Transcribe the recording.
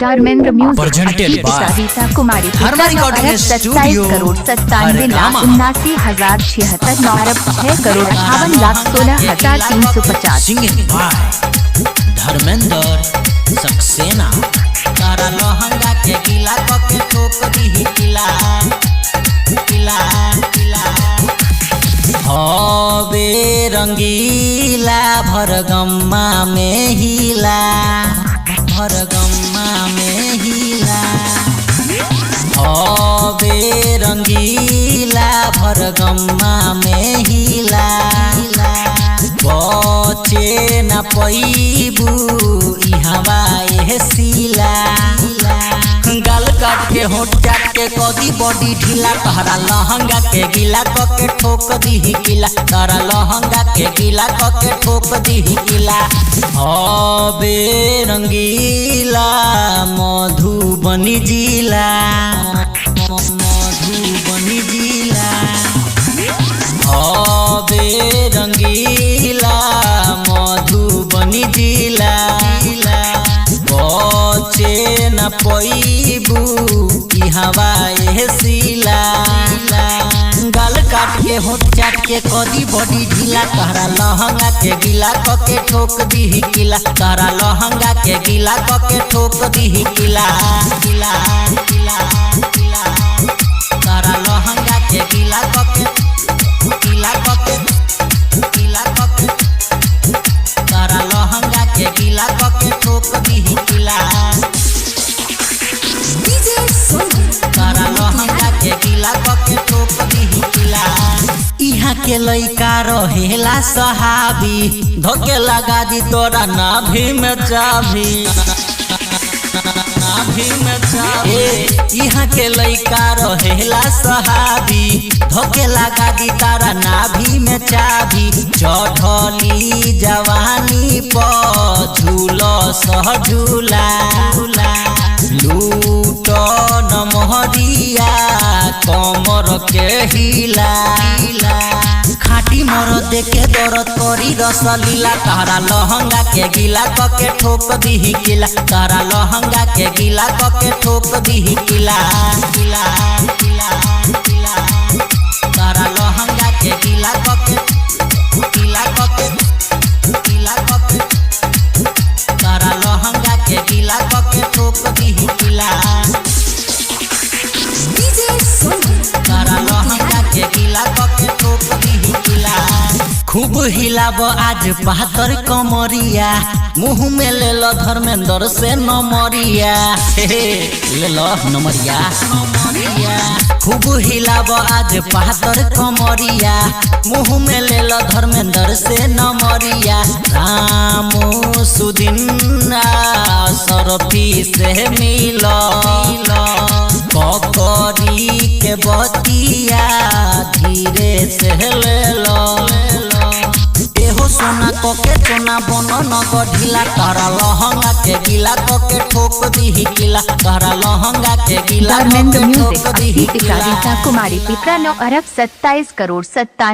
Dharmendra music Sarita Kumari 27 crore 97,79,076 अरब 6 करोड़ 58,16,350 धर्मेंद्र सक्सेना तारा लहंगा के गिला के ठोक दी किला किला किला हवे रंगीला भरगम्मा में हिला भरगम्मा में हिला हवे रंगीला भरगम्मा में हिला बचे न पैबू इहवा सिला गाल काट के होठ चाट के कदी बॉडी ढीला तहरा लहंगा के गिला के ठोक दी किला तारा लहंगा के गिला के ठोक दी किला हवे रंगीला मधुबनी जिला मधुबनी जिला हवे रंगीला मधुबनी जिला बचे न पैबू इहवा सिला गाल काट के होठ चाट के कदी बॉडी ढीला तहरा लहंगा के गिला के ठोक दी किला तारा लहंगा के गिला के ठोक दी किला किला किला किला तारा लहंगा के गिला के किला के किला के तारा लहंगा के गिला के ठोक दी किला तारा लहंगा के गिला के ठोक दी किला इहाँ के लइका रहेला सहाबी धोके लगा दी तोरा नाभि में चाभी नाभि में चाभी इहाँ के लइका रहेला सहाबी धोके लगा दी तारा नाभि में चाभी चढ़ली जवानी पर झूलो सह झूला लूट न मोहरिया कमर के हिला खाटी मर देखे दरद करी रसलीला तारा लहंगा के गिला के ठोक दी किला तारा लहंगा के गिला के ठोक दी किला किला किला किला तारा लहंगा के गिला के किला के किला के तारा लहंगा के गिला के ठोक दी किला तारा लहंगा के गिला के ठोक दी किला खूब हिलाब आज बहादुर कमरिया मुँह में ले लो धर्मेंद्र से नमरिया ले लो नमरिया नमरिया खूब हिलाब आज बहादुर कमरिया मुँह में ले लो धर्मेंद्र से नमरिया रामू सुदिना सरफी से मिलो ककरी के बतिया धीरे से ले लो एहो सोना के सोना बनो न गढ़िला तारा लहंगा के गिला के ठोक दी किला तारा लहंगा के गिला धर्मेंद्र म्यूजिक सरिता कुमारी 27 करोड़ 97